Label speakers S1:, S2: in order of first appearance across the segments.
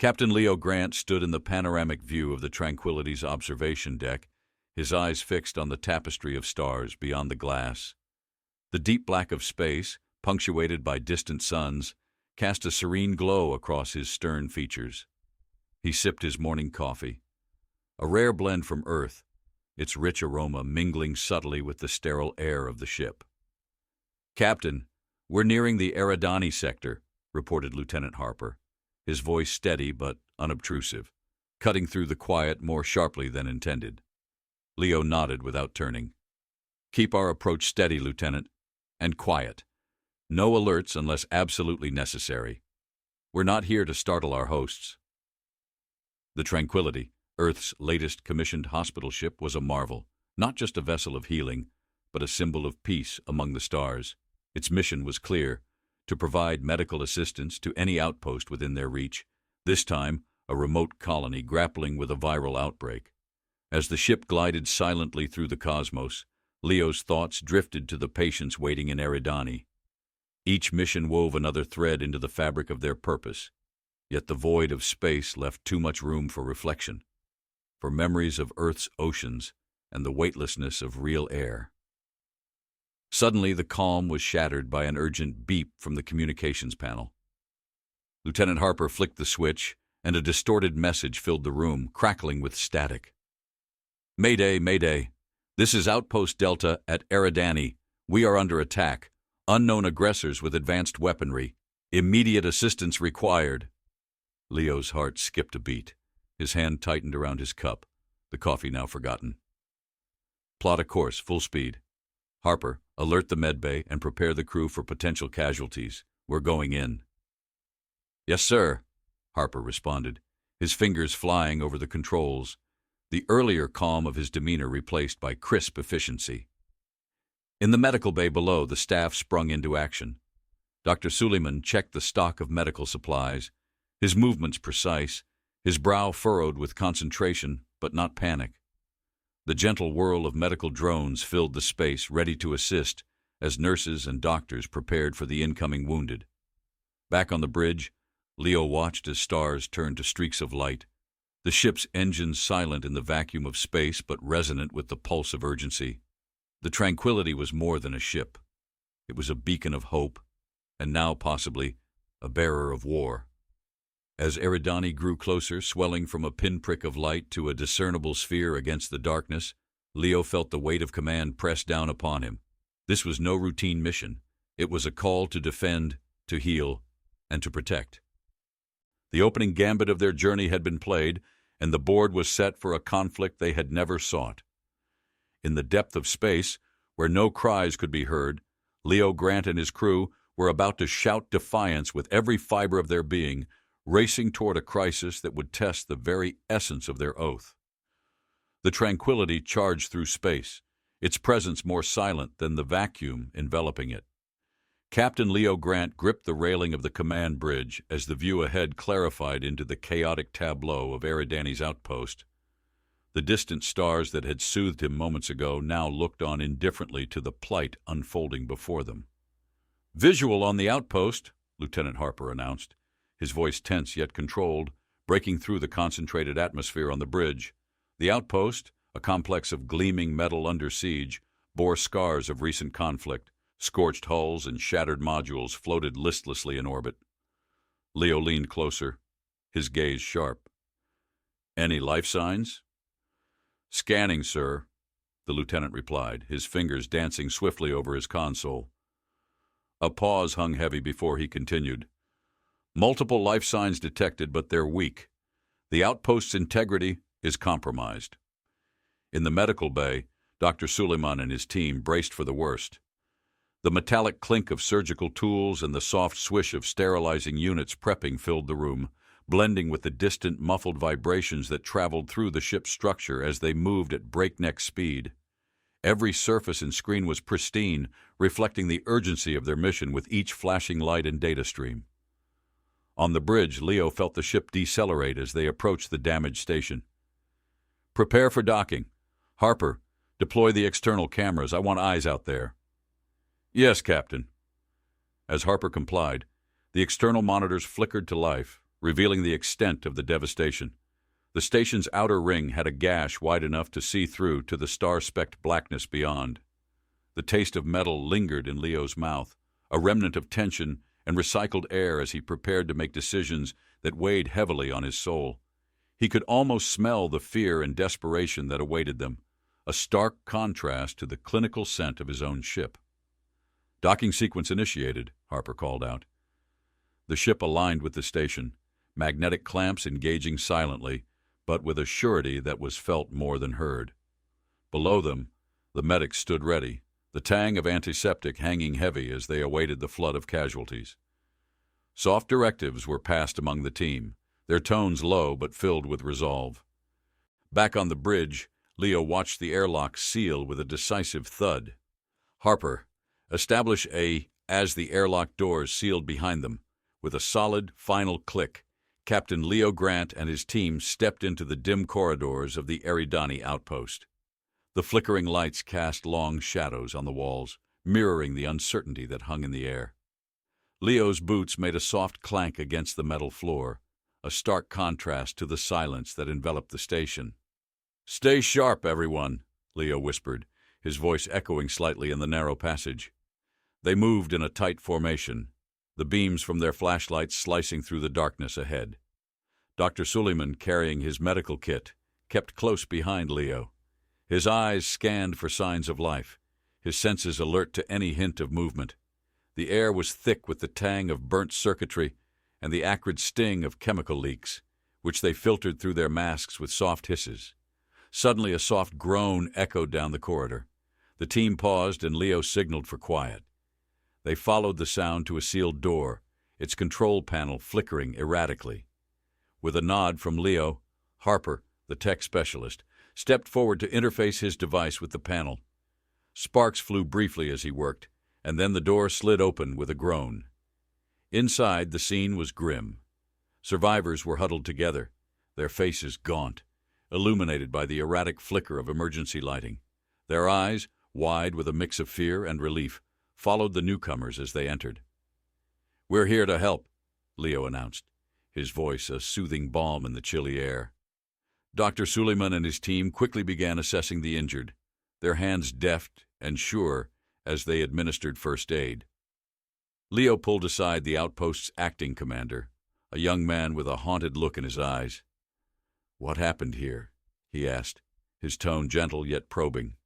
S1: Captain Leo Grant stood in the panoramic view of the Tranquility's observation deck, his eyes fixed on the tapestry of stars beyond the glass. The deep black of space, punctuated by distant suns, cast a serene glow across his stern features. He sipped his morning coffee, a rare blend from Earth, its rich aroma mingling subtly with the sterile air of the ship. "Captain, we're nearing the Eridani sector," reported Lieutenant Harper, his voice steady but unobtrusive, cutting through the quiet more sharply than intended. Leo nodded without turning. "Keep our approach steady, Lieutenant, and quiet. No alerts unless absolutely necessary. We're not here to startle our hosts." The Tranquility, Earth's latest commissioned hospital ship, was a marvel, not just a vessel of healing, but a symbol of peace among the stars. Its mission was clear: to provide medical assistance to any outpost within their reach, this time a remote colony grappling with a viral outbreak. As the ship glided silently through the cosmos, Leo's thoughts drifted to the patients waiting in Eridani. Each mission wove another thread into the fabric of their purpose, yet the void of space left too much room for reflection, for memories of Earth's oceans and the weightlessness of real air. Suddenly, the calm was shattered by an urgent beep from the communications panel. Lieutenant Harper flicked the switch, and a distorted message filled the room, crackling with static. "Mayday, Mayday. This is Outpost Delta at Eridani. We are under attack. Unknown aggressors with advanced weaponry. Immediate assistance required." Leo's heart skipped a beat. His hand tightened around his cup, the coffee now forgotten. "Plot a course, full speed. Harper, alert the medbay and prepare the crew for potential casualties. We're going in." "Yes, sir," Harper responded, his fingers flying over the controls, the earlier calm of his demeanor replaced by crisp efficiency. In the medical bay below, the staff sprung into action. Dr. Suleiman checked the stock of medical supplies, his movements precise, his brow furrowed with concentration but not panic. The gentle whirl of medical drones filled the space, ready to assist, as nurses and doctors prepared for the incoming wounded. Back on the bridge, Leo watched as stars turned to streaks of light, the ship's engines silent in the vacuum of space but resonant with the pulse of urgency. The Tranquility was more than a ship. It was a beacon of hope, and now possibly a bearer of war. As Eridani grew closer, swelling from a pinprick of light to a discernible sphere against the darkness, Leo felt the weight of command press down upon him. This was no routine mission. It was a call to defend, to heal, and to protect. The opening gambit of their journey had been played, and the board was set for a conflict they had never sought. In the depth of space, where no cries could be heard, Leo Grant and his crew were about to shout defiance with every fiber of their being, racing toward a crisis that would test the very essence of their oath. The Tranquility charged through space, its presence more silent than the vacuum enveloping it. Captain Leo Grant gripped the railing of the command bridge as the view ahead clarified into the chaotic tableau of Eridani's outpost. The distant stars that had soothed him moments ago now looked on indifferently to the plight unfolding before them. "Visual on the outpost," Lieutenant Harper announced, his voice tense yet controlled, breaking through the concentrated atmosphere on the bridge. The outpost, a complex of gleaming metal under siege, bore scars of recent conflict. Scorched hulls and shattered modules floated listlessly in orbit. Leo leaned closer, his gaze sharp. "Any life signs?" "Scanning, sir," the lieutenant replied, his fingers dancing swiftly over his console. A pause hung heavy before he continued. "Multiple life signs detected, but they're weak. The outpost's integrity is compromised." In the medical bay, Dr. Suleiman and his team braced for the worst. The metallic clink of surgical tools and the soft swish of sterilizing units prepping filled the room, blending with the distant muffled vibrations that traveled through the ship's structure as they moved at breakneck speed. Every surface and screen was pristine, reflecting the urgency of their mission with each flashing light and data stream. On the bridge, Leo felt the ship decelerate as they approached the damaged station. "Prepare for docking. Harper, deploy the external cameras. I want eyes out there." "Yes, Captain." As Harper complied, the external monitors flickered to life, revealing the extent of the devastation. The station's outer ring had a gash wide enough to see through to the star-specked blackness beyond. The taste of metal lingered in Leo's mouth, a remnant of tension and recycled air as he prepared to make decisions that weighed heavily on his soul. He could almost smell the fear and desperation that awaited them, a stark contrast to the clinical scent of his own ship. "Docking sequence initiated," Harper called out. The ship aligned with the station, magnetic clamps engaging silently, but with a surety that was felt more than heard. Below them, the medics stood ready, the tang of antiseptic hanging heavy as they awaited the flood of casualties. Soft directives were passed among the team, their tones low but filled with resolve. Back on the bridge, Leo watched the airlock seal with a decisive thud. "Harper, establish as the airlock doors sealed behind them. With a solid, final click, Captain Leo Grant and his team stepped into the dim corridors of the Eridani outpost. The flickering lights cast long shadows on the walls, mirroring the uncertainty that hung in the air. Leo's boots made a soft clank against the metal floor, a stark contrast to the silence that enveloped the station. "Stay sharp, everyone," Leo whispered, his voice echoing slightly in the narrow passage. They moved in a tight formation, the beams from their flashlights slicing through the darkness ahead. Dr. Suleiman, carrying his medical kit, kept close behind Leo. His eyes scanned for signs of life, his senses alert to any hint of movement. The air was thick with the tang of burnt circuitry and the acrid sting of chemical leaks, which they filtered through their masks with soft hisses. Suddenly a soft groan echoed down the corridor. The team paused and Leo signaled for quiet. They followed the sound to a sealed door, its control panel flickering erratically. With a nod from Leo, Harper, the tech specialist, stepped forward to interface his device with the panel. Sparks flew briefly as he worked, and then the door slid open with a groan. Inside, the scene was grim. Survivors were huddled together, their faces gaunt, illuminated by the erratic flicker of emergency lighting. Their eyes, wide with a mix of fear and relief, followed the newcomers as they entered. "We're here to help," Leo announced, his voice a soothing balm in the chilly air. Dr. Suleiman and his team quickly began assessing the injured, their hands deft and sure as they administered first aid. Leo pulled aside the outpost's acting commander, a young man with a haunted look in his eyes. "What happened here?" he asked, his tone gentle yet probing.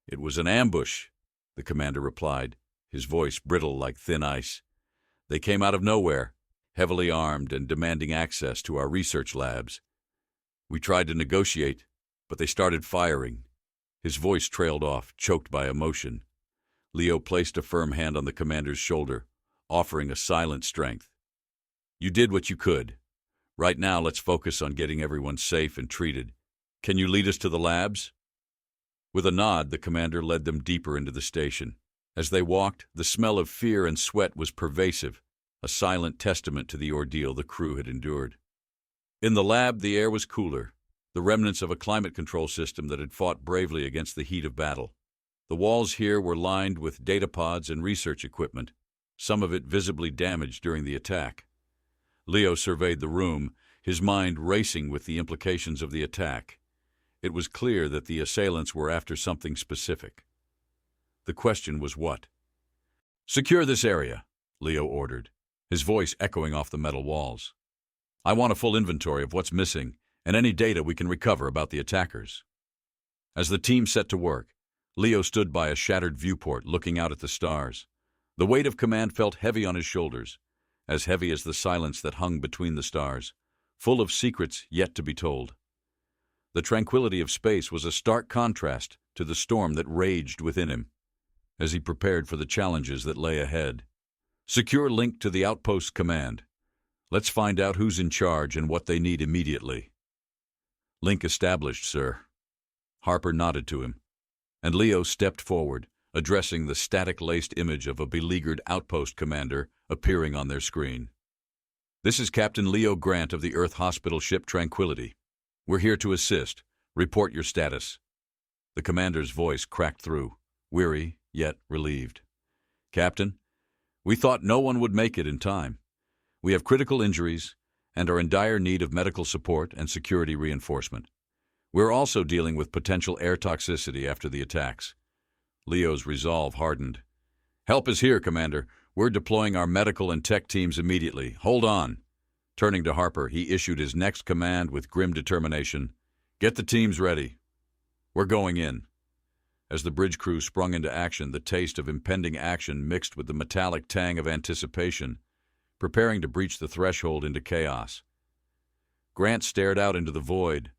S1: "It was an ambush," the commander replied, his voice brittle like thin ice. "They came out of nowhere, heavily armed and demanding access to our research labs. We tried to negotiate, but they started firing." His voice trailed off, choked by emotion. Leo placed a firm hand on the commander's shoulder, offering a silent strength. "You did what you could. Right now, let's focus on getting everyone safe and treated. Can you lead us to the labs?" With a nod, the commander led them deeper into the station. As they walked, the smell of fear and sweat was pervasive, a silent testament to the ordeal the crew had endured. In the lab, the air was cooler, the remnants of a climate control system that had fought bravely against the heat of battle. The walls here were lined with data pods and research equipment, some of it visibly damaged during the attack. Leo surveyed the room, his mind racing with the implications of the attack. It was clear that the assailants were after something specific. The question was what? "Secure this area," Leo ordered, his voice echoing off the metal walls. "I want a full inventory of what's missing and any data we can recover about the attackers." As the team set to work, Leo stood by a shattered viewport looking out at the stars. The weight of command felt heavy on his shoulders, as heavy as the silence that hung between the stars, full of secrets yet to be told. The tranquility of space was a stark contrast to the storm that raged within him, as he prepared for the challenges that lay ahead. "Secure link to the outpost command. Let's find out who's in charge and what they need immediately." "Link established, sir." Harper nodded to him, and Leo stepped forward, addressing the static-laced image of a beleaguered outpost commander appearing on their screen. "This is Captain Leo Grant of the Earth Hospital ship Tranquility. We're here to assist. Report your status." The commander's voice cracked through, weary yet relieved. "Captain, we thought no one would make it in time. We have critical injuries, and are in dire need of medical support and security reinforcement. We're also dealing with potential air toxicity after the attacks. Leo's resolve hardened. Help is here, Commander. We're deploying our medical and tech teams immediately. Hold on. Turning to Harper, he issued his next command with grim determination. Get the teams ready. We're going in. As the bridge crew sprung into action, the taste of impending action mixed with the metallic tang of anticipation, preparing to breach the threshold into chaos. Grant stared out into the void,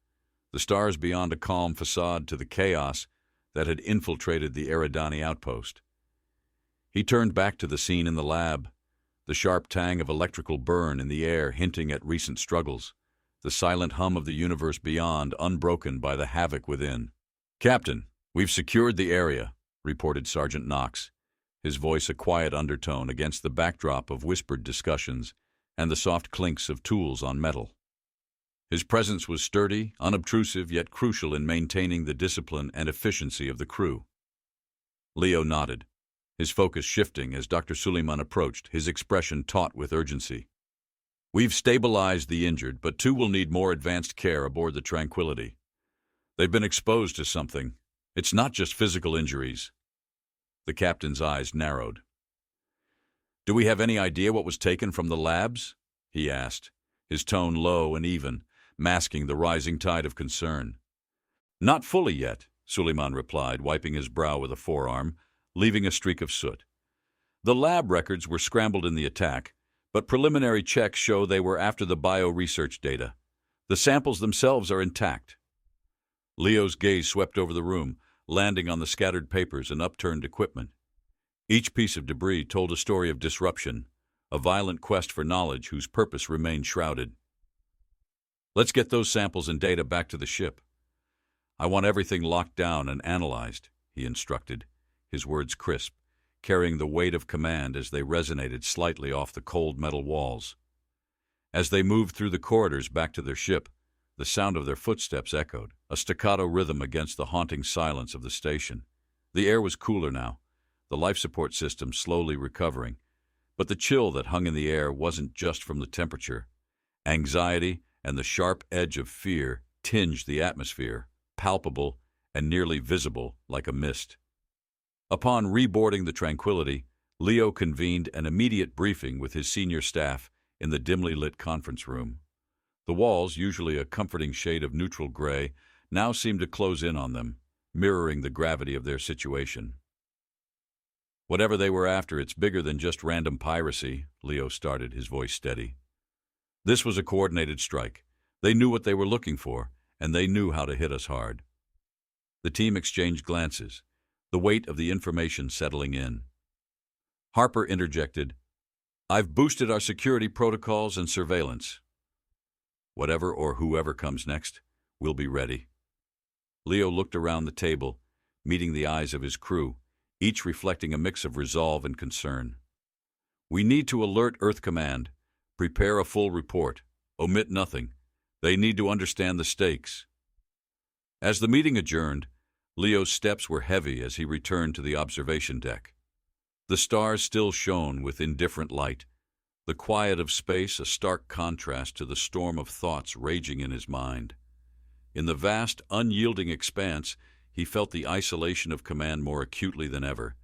S1: the stars beyond a calm facade to the chaos that had infiltrated the Eridani outpost. He turned back to the scene in the lab, the sharp tang of electrical burn in the air hinting at recent struggles, the silent hum of the universe beyond unbroken by the havoc within. Captain, we've secured the area, reported Sergeant Knox, his voice a quiet undertone against the backdrop of whispered discussions and the soft clinks of tools on metal. His presence was sturdy, unobtrusive, yet crucial in maintaining the discipline and efficiency of the crew. Leo nodded, his focus shifting as Dr. Suleiman approached, his expression taut with urgency. We've stabilized the injured, but 2 will need more advanced care aboard the Tranquility. They've been exposed to something. It's not just physical injuries. The captain's eyes narrowed. Do we have any idea what was taken from the labs? He asked, his tone low and even, masking the rising tide of concern. Not fully yet, Suleiman replied, wiping his brow with a forearm, leaving a streak of soot. The lab records were scrambled in the attack, but preliminary checks show they were after the bio-research data. The samples themselves are intact. Leo's gaze swept over the room, landing on the scattered papers and upturned equipment. Each piece of debris told a story of disruption, a violent quest for knowledge whose purpose remained shrouded. Let's get those samples and data back to the ship. I want everything locked down and analyzed, he instructed, his words crisp, carrying the weight of command as they resonated slightly off the cold metal walls. As they moved through the corridors back to their ship, the sound of their footsteps echoed, a staccato rhythm against the haunting silence of the station. The air was cooler now, the life support system slowly recovering, but the chill that hung in the air wasn't just from the temperature. Anxiety and the sharp edge of fear tinged the atmosphere, palpable and nearly visible like a mist. Upon reboarding the Tranquility, Leo convened an immediate briefing with his senior staff in the dimly lit conference room. The walls, usually a comforting shade of neutral gray, now seemed to close in on them, mirroring the gravity of their situation. Whatever they were after, it's bigger than just random piracy, Leo started, his voice steady. This was a coordinated strike. They knew what they were looking for, and they knew how to hit us hard. The team exchanged glances, the weight of the information settling in. Harper interjected, I've boosted our security protocols and surveillance. Whatever or whoever comes next, we'll be ready. Leo looked around the table, meeting the eyes of his crew, each reflecting a mix of resolve and concern. We need to alert Earth Command. Prepare a full report. Omit nothing. They need to understand the stakes. As the meeting adjourned, Leo's steps were heavy as he returned to the observation deck. The stars still shone with indifferent light, the quiet of space a stark contrast to the storm of thoughts raging in his mind. In the vast, unyielding expanse, he felt the isolation of command more acutely than ever,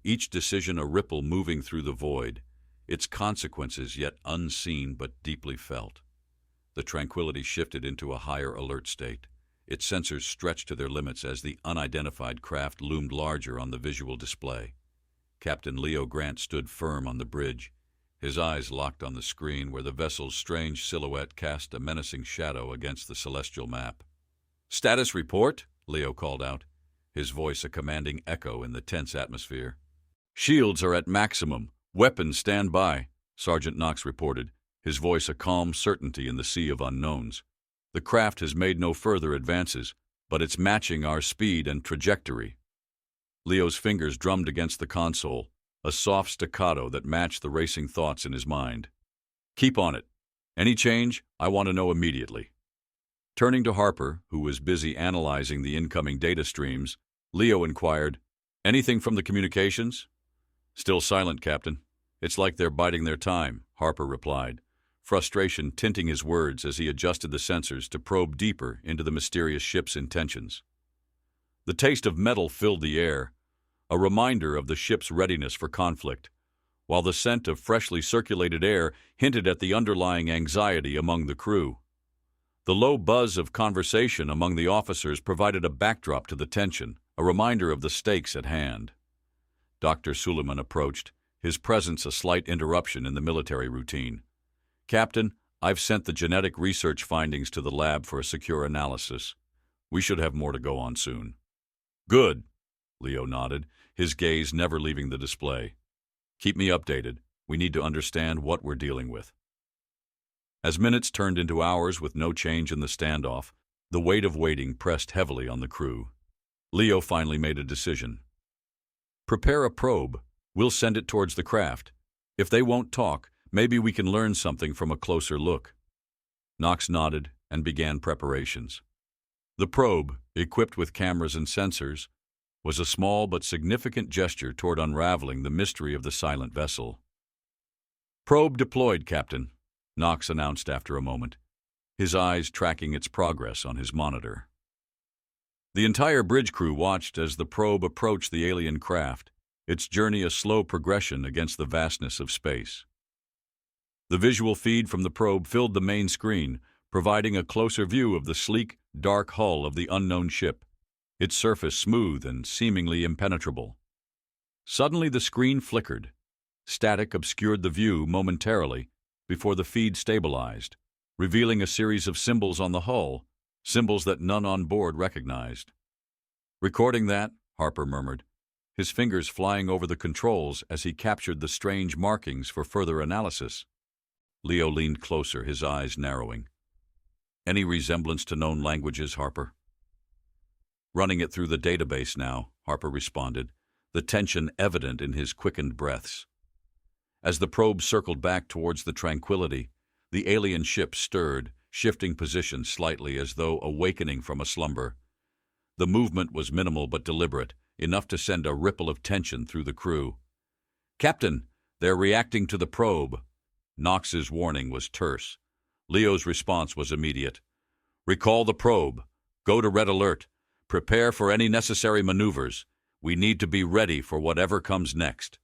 S1: each decision a ripple moving through the void, its consequences yet unseen but deeply felt. The Tranquility shifted into a higher alert state, its sensors stretched to their limits as the unidentified craft loomed larger on the visual display. Captain Leo Grant stood firm on the bridge, his eyes locked on the screen where the vessel's strange silhouette cast a menacing shadow against the celestial map. "Status report," Leo called out, his voice a commanding echo in the tense atmosphere. "Shields are at maximum. Weapons stand by," Sergeant Knox reported, his voice a calm certainty in the sea of unknowns. "The craft has made no further advances, but it's matching our speed and trajectory." Leo's fingers drummed against the console, a soft staccato that matched the racing thoughts in his mind. "Keep on it. Any change, I want to know immediately." Turning to Harper, who was busy analyzing the incoming data streams, Leo inquired, "Anything from the communications?" "Still silent, Captain. It's like they're biding their time," Harper replied, frustration tinting his words as he adjusted the sensors to probe deeper into the mysterious ship's intentions. The taste of metal filled the air, a reminder of the ship's readiness for conflict, while the scent of freshly circulated air hinted at the underlying anxiety among the crew. The low buzz of conversation among the officers provided a backdrop to the tension, a reminder of the stakes at hand. Dr. Suleiman approached, his presence a slight interruption in the military routine. "Captain, I've sent the genetic research findings to the lab for a secure analysis. We should have more to go on soon." "Good," Leo nodded, his gaze never leaving the display. "Keep me updated. We need to understand what we're dealing with." As minutes turned into hours with no change in the standoff, the weight of waiting pressed heavily on the crew. Leo finally made a decision. "Prepare a probe. We'll send it towards the craft. If they won't talk, maybe we can learn something from a closer look." Knox nodded and began preparations. The probe, equipped with cameras and sensors, was a small but significant gesture toward unraveling the mystery of the silent vessel. "Probe deployed, Captain," Knox announced after a moment, his eyes tracking its progress on his monitor. The entire bridge crew watched as the probe approached the alien craft, its journey a slow progression against the vastness of space. The visual feed from the probe filled the main screen, providing a closer view of the sleek, dark hull of the unknown ship, its surface smooth and seemingly impenetrable. Suddenly the screen flickered. Static obscured the view momentarily before the feed stabilized, revealing a series of symbols on the hull, symbols that none on board recognized. "Recording that," Harper murmured, his fingers flying over the controls as he captured the strange markings for further analysis. Leo leaned closer, his eyes narrowing. "Any resemblance to known languages, Harper?" "Running it through the database now," Harper responded, the tension evident in his quickened breaths. As the probe circled back towards the Tranquility, the alien ship stirred, shifting position slightly as though awakening from a slumber. The movement was minimal but deliberate, enough to send a ripple of tension through the crew. "Captain, they're reacting to the probe." Knox's warning was terse. Leo's response was immediate. "Recall the probe. Go to red alert. Prepare for any necessary maneuvers. We need to be ready for whatever comes next."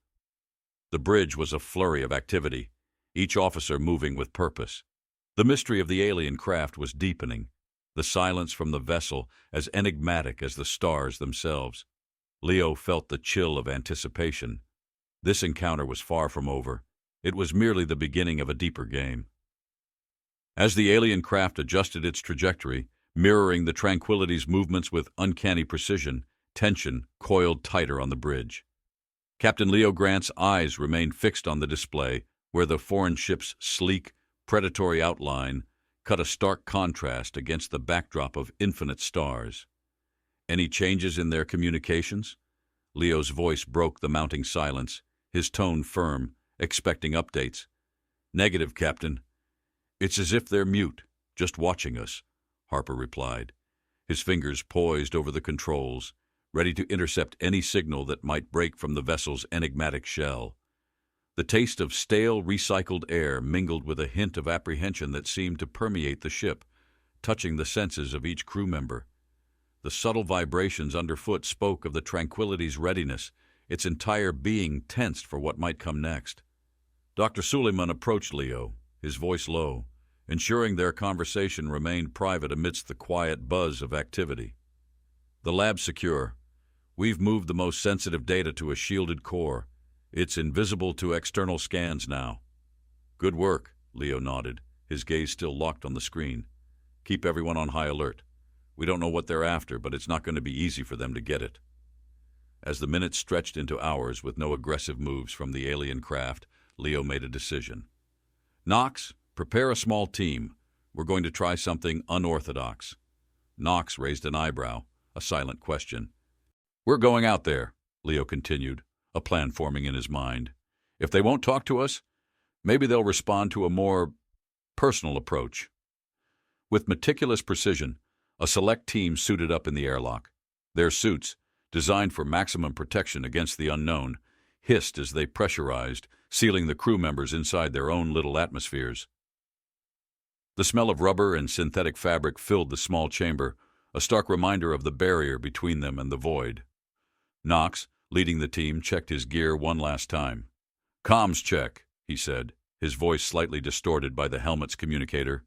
S1: The bridge was a flurry of activity, each officer moving with purpose. The mystery of the alien craft was deepening, the silence from the vessel as enigmatic as the stars themselves. Leo felt the chill of anticipation. This encounter was far from over. It was merely the beginning of a deeper game. As the alien craft adjusted its trajectory, mirroring the Tranquility's movements with uncanny precision, tension coiled tighter on the bridge. Captain Leo Grant's eyes remained fixed on the display, where the foreign ship's sleek, predatory outline cut a stark contrast against the backdrop of infinite stars. "Any changes in their communications?" Leo's voice broke the mounting silence, his tone firm, expecting updates. "Negative, Captain. It's as if they're mute, just watching us," Harper replied, his fingers poised over the controls, ready to intercept any signal that might break from the vessel's enigmatic shell. The taste of stale, recycled air mingled with a hint of apprehension that seemed to permeate the ship, touching the senses of each crew member. The subtle vibrations underfoot spoke of the Tranquility's readiness, its entire being tensed for what might come next. Dr. Suleiman approached Leo, his voice low, ensuring their conversation remained private amidst the quiet buzz of activity. "The lab's secure. We've moved the most sensitive data to a shielded core. It's invisible to external scans now." "Good work," Leo nodded, his gaze still locked on the screen. "Keep everyone on high alert. We don't know what they're after, but it's not going to be easy for them to get it." As the minutes stretched into hours with no aggressive moves from the alien craft, Leo made a decision. "Knox, prepare a small team. We're going to try something unorthodox." Knox raised an eyebrow, a silent question. "We're going out there," Leo continued, a plan forming in his mind. "If they won't talk to us, maybe they'll respond to a more personal approach." With meticulous precision, a select team suited up in the airlock. Their suits, designed for maximum protection against the unknown, hissed as they pressurized, sealing the crew members inside their own little atmospheres. The smell of rubber and synthetic fabric filled the small chamber, a stark reminder of the barrier between them and the void. Knox, leading the team, checked his gear one last time. "Comms check," he said, his voice slightly distorted by the helmet's communicator.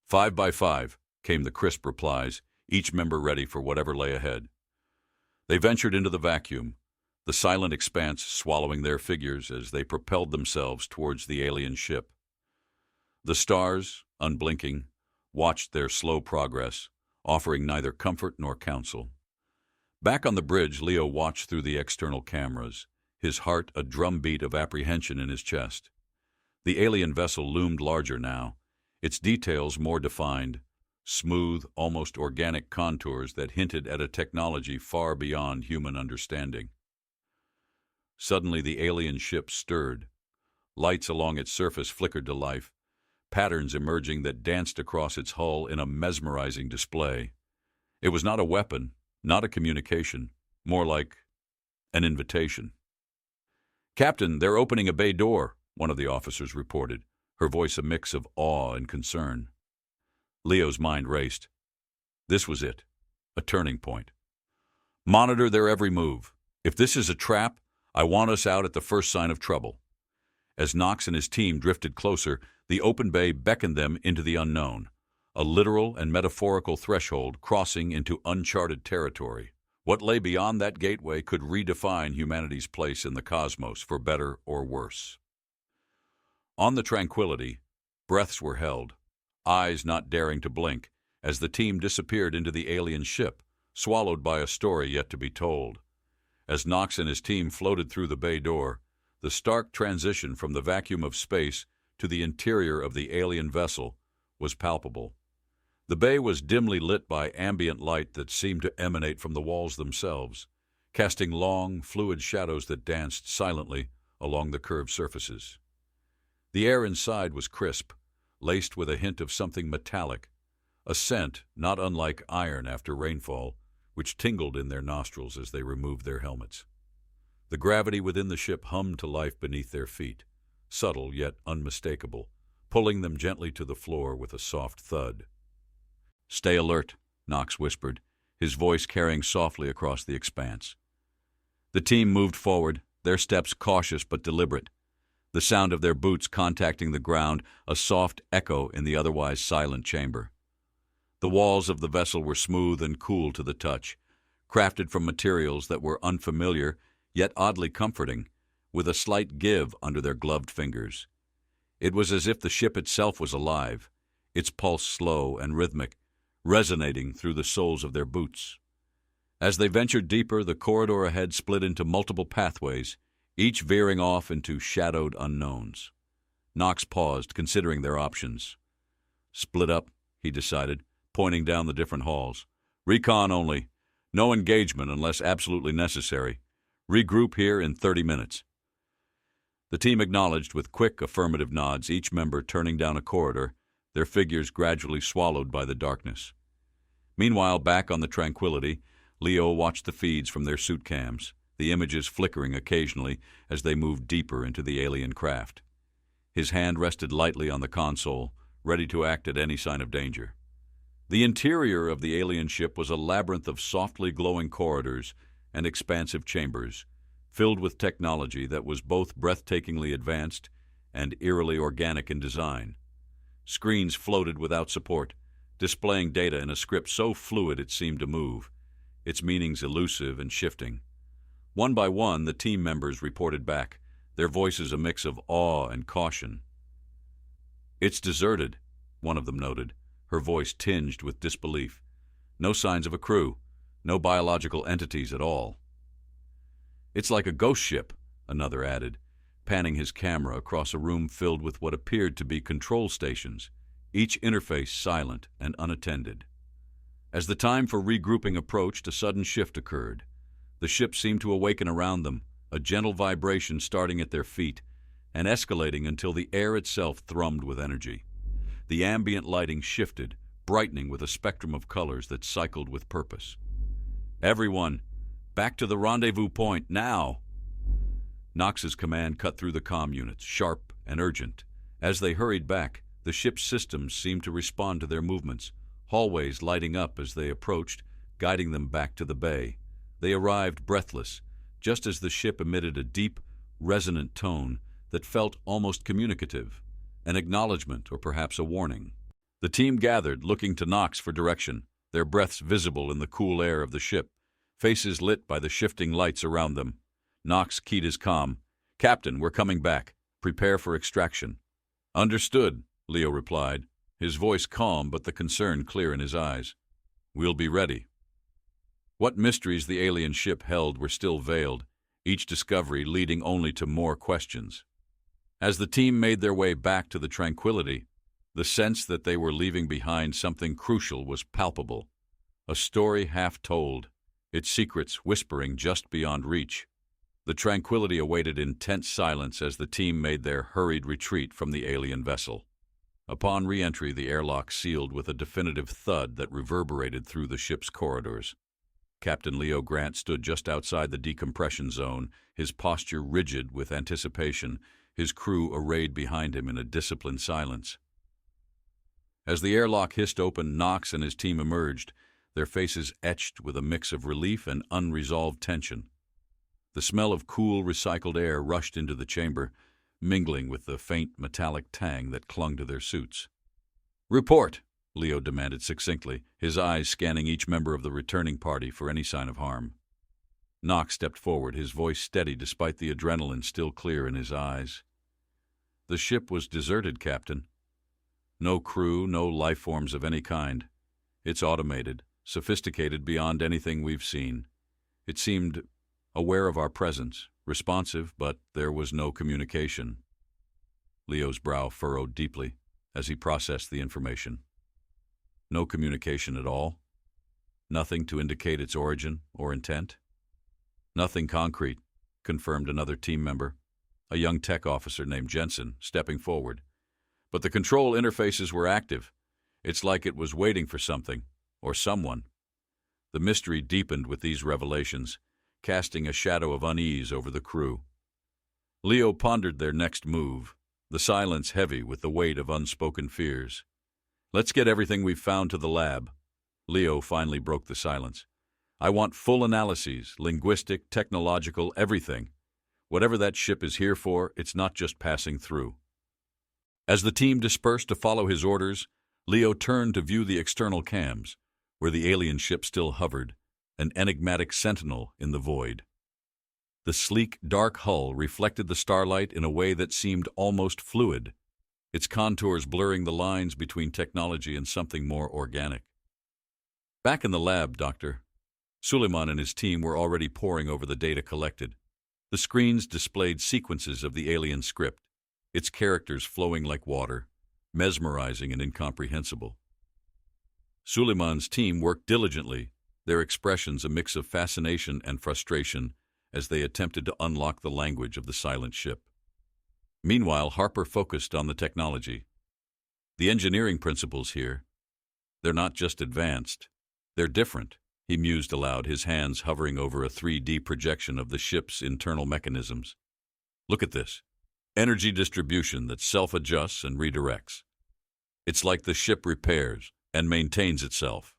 S1: 5 by 5, came the crisp replies, each member ready for whatever lay ahead. They ventured into the vacuum, the silent expanse swallowing their figures as they propelled themselves towards the alien ship. The stars, unblinking, watched their slow progress, offering neither comfort nor counsel. Back on the bridge, Leo watched through the external cameras, his heart a drumbeat of apprehension in his chest. The alien vessel loomed larger now, its details more defined, smooth, almost organic contours that hinted at a technology far beyond human understanding. Suddenly the alien ship stirred. Lights along its surface flickered to life, patterns emerging that danced across its hull in a mesmerizing display. It was not a weapon, not a communication, more like an invitation. "Captain, they're opening a bay door," one of the officers reported, her voice a mix of awe and concern. Leo's mind raced. This was it, a turning point. "Monitor their every move. If this is a trap, I want us out at the first sign of trouble." As Knox and his team drifted closer, the open bay beckoned them into the unknown, a literal and metaphorical threshold crossing into uncharted territory. What lay beyond that gateway could redefine humanity's place in the cosmos for better or worse. On the Tranquility, breaths were held, eyes not daring to blink, as the team disappeared into the alien ship, swallowed by a story yet to be told. As Knox and his team floated through the bay door, the stark transition from the vacuum of space to the interior of the alien vessel was palpable. The bay was dimly lit by ambient light that seemed to emanate from the walls themselves, casting long, fluid shadows that danced silently along the curved surfaces. The air inside was crisp, laced with a hint of something metallic, a scent not unlike iron after rainfall, which tingled in their nostrils as they removed their helmets. The gravity within the ship hummed to life beneath their feet, subtle yet unmistakable, pulling them gently to the floor with a soft thud. "Stay alert," Knox whispered, his voice carrying softly across the expanse. The team moved forward, their steps cautious but deliberate, the sound of their boots contacting the ground a soft echo in the otherwise silent chamber. The walls of the vessel were smooth and cool to the touch, crafted from materials that were unfamiliar yet oddly comforting, with a slight give under their gloved fingers. It was as if the ship itself was alive, its pulse slow and rhythmic, resonating through the soles of their boots. As they ventured deeper, the corridor ahead split into multiple pathways, each veering off into shadowed unknowns. Knox paused, considering their options. "Split up," he decided, pointing down the different halls. "Recon only. No engagement unless absolutely necessary. Regroup here in 30 minutes. The team acknowledged with quick affirmative nods, each member turning down a corridor, their figures gradually swallowed by the darkness. Meanwhile, back on the Tranquility, Leo watched the feeds from their suit cams, the images flickering occasionally as they moved deeper into the alien craft. His hand rested lightly on the console, ready to act at any sign of danger. The interior of the alien ship was a labyrinth of softly glowing corridors and expansive chambers, filled with technology that was both breathtakingly advanced and eerily organic in design. Screens floated without support, displaying data in a script so fluid it seemed to move, its meanings elusive and shifting. One by one, the team members reported back, their voices a mix of awe and caution. "It's deserted," one of them noted, her voice tinged with disbelief. "No signs of a crew, no biological entities at all." "It's like a ghost ship," another added, panning his camera across a room filled with what appeared to be control stations, each interface silent and unattended. As the time for regrouping approached, a sudden shift occurred. The ship seemed to awaken around them, a gentle vibration starting at their feet and escalating until the air itself thrummed with energy. The ambient lighting shifted, brightening with a spectrum of colors that cycled with purpose. "Everyone, back to the rendezvous point, now!" Knox's command cut through the comm units, sharp and urgent. As they hurried back, The ship's systems seemed to respond to their movements, hallways lighting up as they approached, guiding them back to the bay. They arrived breathless, just as the ship emitted a deep, resonant tone that felt almost communicative, an acknowledgement or perhaps a warning. The team gathered, looking to Knox for direction, their breaths visible in the cool air of the ship, faces lit by the shifting lights around them. Knox keyed his comm. "Captain, we're coming back. Prepare for extraction." "Understood," Leo replied, his voice calm but the concern clear in his eyes. "We'll be ready." What mysteries the alien ship held were still veiled, each discovery leading only to more questions. As the team made their way back to the Tranquility, the sense that they were leaving behind something crucial was palpable. A story half told, its secrets whispering just beyond reach. The Tranquility awaited in tense silence as the team made their hurried retreat from the alien vessel. Upon re-entry, the airlock sealed with a definitive thud that reverberated through the ship's corridors. Captain Leo Grant stood just outside the decompression zone, his posture rigid with anticipation, his crew arrayed behind him in a disciplined silence. As the airlock hissed open, Knox and his team emerged, their faces etched with a mix of relief and unresolved tension. The smell of cool, recycled air rushed into the chamber, mingling with the faint metallic tang that clung to their suits. "Report," Leo demanded succinctly, his eyes scanning each member of the returning party for any sign of harm. Knox stepped forward, his voice steady despite the adrenaline still clear in his eyes. "The ship was deserted, Captain. No crew, no life forms of any kind. It's automated, sophisticated beyond anything we've seen. It seemed aware of our presence, responsive, but there was no communication." Leo's brow furrowed deeply as he processed the information. No communication at all? Nothing to indicate its origin or intent? "Nothing concrete," confirmed another team member, a young tech officer named Jensen, stepping forward. "But the control interfaces were active. It's like it was waiting for something, or someone." The mystery deepened with these revelations, casting a shadow of unease over the crew. Leo pondered their next move, the silence heavy with the weight of unspoken fears. "Let's get everything we've found to the lab." Leo finally broke the silence. "I want full analyses, linguistic, technological, everything. Whatever that ship is here for, it's not just passing through." As the team dispersed to follow his orders, Leo turned to view the external cams, where the alien ship still hovered, an enigmatic sentinel in the void. The sleek, dark hull reflected the starlight in a way that seemed almost fluid, its contours blurring the lines between technology and something more organic. Back in the lab, Doctor, Suleiman and his team were already poring over the data collected. The screens displayed sequences of the alien script, its characters flowing like water, mesmerizing and incomprehensible. Suleiman's team worked diligently, their expressions a mix of fascination and frustration as they attempted to unlock the language of the silent ship. Meanwhile, Harper focused on the technology. "The engineering principles here, they're not just advanced, they're different," he mused aloud, his hands hovering over a 3D projection of the ship's internal mechanisms. "Look at this. Energy distribution that self-adjusts and redirects. It's like the ship repairs and maintains itself."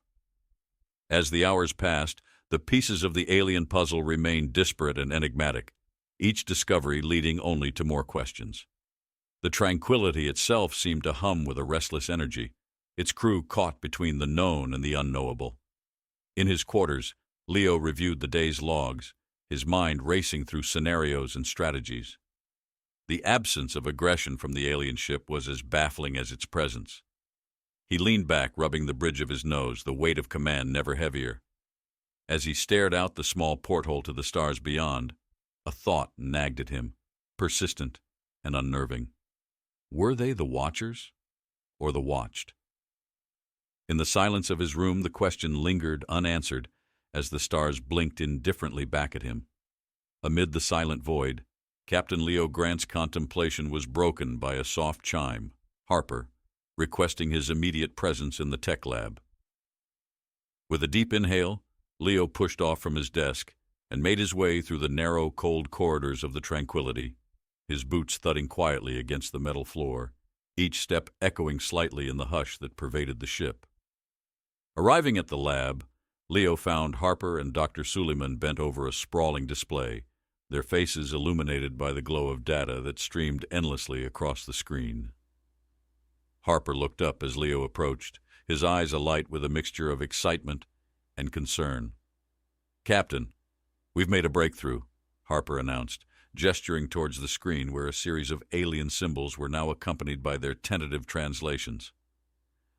S1: As the hours passed, the pieces of the alien puzzle remained disparate and enigmatic, each discovery leading only to more questions. The Tranquility itself seemed to hum with a restless energy, its crew caught between the known and the unknowable. In his quarters, Leo reviewed the day's logs, his mind racing through scenarios and strategies. The absence of aggression from the alien ship was as baffling as its presence. He leaned back, rubbing the bridge of his nose, the weight of command never heavier. As he stared out the small porthole to the stars beyond, a thought nagged at him, persistent and unnerving. Were they the watchers or the watched? In the silence of his room, the question lingered unanswered as the stars blinked indifferently back at him. Amid the silent void, Captain Leo Grant's contemplation was broken by a soft chime, Harper, requesting his immediate presence in the tech lab. With a deep inhale, Leo pushed off from his desk and made his way through the narrow, cold corridors of the Tranquility, his boots thudding quietly against the metal floor, each step echoing slightly in the hush that pervaded the ship. Arriving at the lab, Leo found Harper and Dr. Suleiman bent over a sprawling display, their faces illuminated by the glow of data that streamed endlessly across the screen. Harper looked up as Leo approached, his eyes alight with a mixture of excitement and concern. "Captain, we've made a breakthrough," Harper announced, gesturing towards the screen where a series of alien symbols were now accompanied by their tentative translations.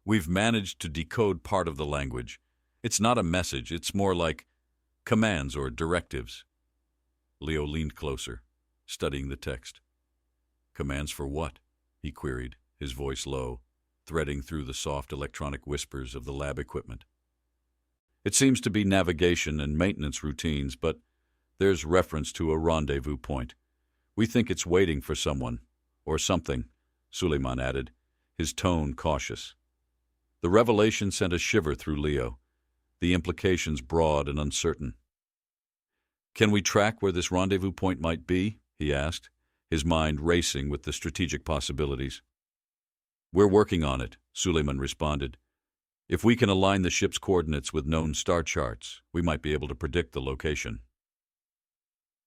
S1: "We've managed to decode part of the language. It's not a message, it's more like commands or directives." Leo leaned closer, studying the text. "Commands for what?" he queried, his voice low, threading through the soft electronic whispers of the lab equipment. "It seems to be navigation and maintenance routines, but there's reference to a rendezvous point. We think it's waiting for someone, or something," Suleiman added, his tone cautious. The revelation sent a shiver through Leo, the implications broad and uncertain. "Can we track where this rendezvous point might be?" he asked, his mind racing with the strategic possibilities. "We're working on it," Suleiman responded. "If we can align the ship's coordinates with known star charts, we might be able to predict the location."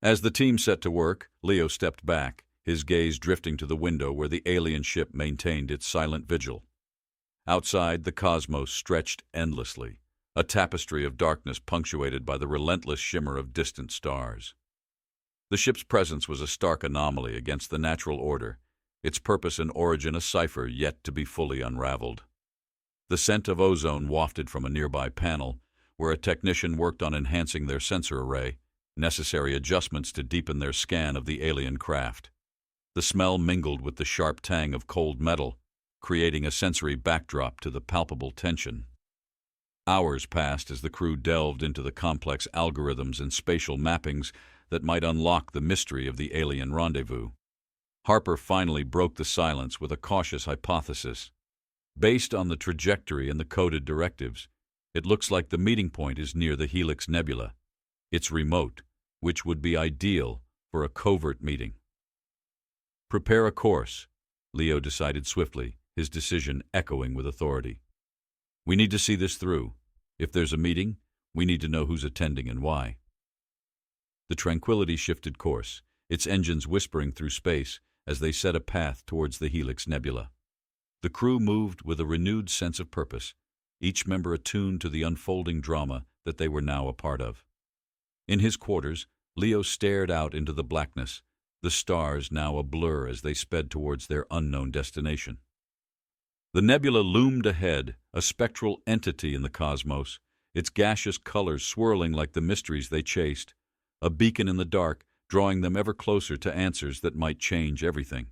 S1: As the team set to work, Leo stepped back, his gaze drifting to the window where the alien ship maintained its silent vigil. Outside, the cosmos stretched endlessly, a tapestry of darkness punctuated by the relentless shimmer of distant stars. The ship's presence was a stark anomaly against the natural order, its purpose and origin a cipher yet to be fully unraveled. The scent of ozone wafted from a nearby panel, where a technician worked on enhancing their sensor array, necessary adjustments to deepen their scan of the alien craft. The smell mingled with the sharp tang of cold metal, creating a sensory backdrop to the palpable tension. Hours passed as the crew delved into the complex algorithms and spatial mappings that might unlock the mystery of the alien rendezvous. Harper finally broke the silence with a cautious hypothesis. "Based on the trajectory and the coded directives, it looks like the meeting point is near the Helix Nebula. It's remote, which would be ideal for a covert meeting." "Prepare a course," Leo decided swiftly, his decision echoing with authority. "We need to see this through. If there's a meeting, we need to know who's attending and why." The Tranquility shifted course, its engines whispering through space as they set a path towards the Helix Nebula. The crew moved with a renewed sense of purpose, each member attuned to the unfolding drama that they were now a part of. In his quarters, Leo stared out into the blackness, the stars now a blur as they sped towards their unknown destination. The nebula loomed ahead, a spectral entity in the cosmos, its gaseous colors swirling like the mysteries they chased, a beacon in the dark, drawing them ever closer to answers that might change everything.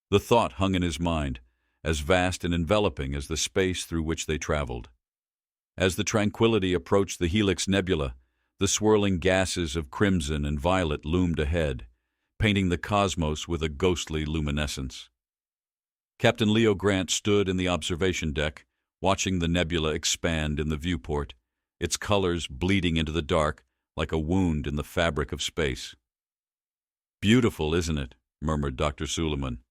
S1: The thought hung in his mind, as vast and enveloping as the space through which they traveled. As the Tranquility approached the Helix Nebula, the swirling gases of crimson and violet loomed ahead, painting the cosmos with a ghostly luminescence. Captain Leo Grant stood in the observation deck, watching the nebula expand in the viewport, its colors bleeding into the dark like a wound in the fabric of space. "Beautiful, isn't it?" murmured Dr. Suleiman,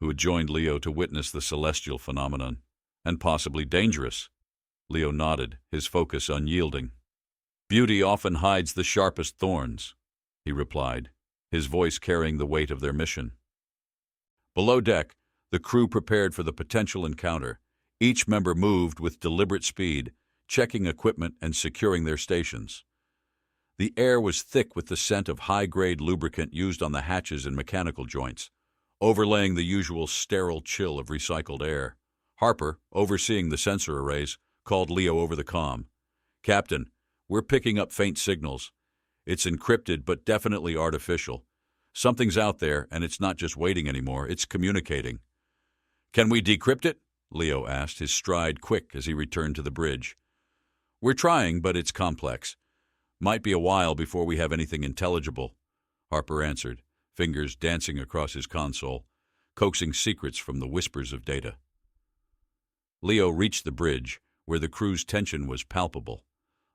S1: who had joined Leo to witness the celestial phenomenon. "And possibly dangerous." Leo nodded, his focus unyielding. "Beauty often hides the sharpest thorns," he replied, his voice carrying the weight of their mission. Below deck, the crew prepared for the potential encounter. Each member moved with deliberate speed, checking equipment and securing their stations. The air was thick with the scent of high-grade lubricant used on the hatches and mechanical joints, overlaying the usual sterile chill of recycled air. Harper, overseeing the sensor arrays, called Leo over the comm. "Captain, we're picking up faint signals. It's encrypted but definitely artificial. Something's out there, and it's not just waiting anymore, it's communicating." "Can we decrypt it?" Leo asked, his stride quick as he returned to the bridge. "We're trying, but it's complex. Might be a while before we have anything intelligible," Harper answered, fingers dancing across his console, coaxing secrets from the whispers of data. Leo reached the bridge, where the crew's tension was palpable,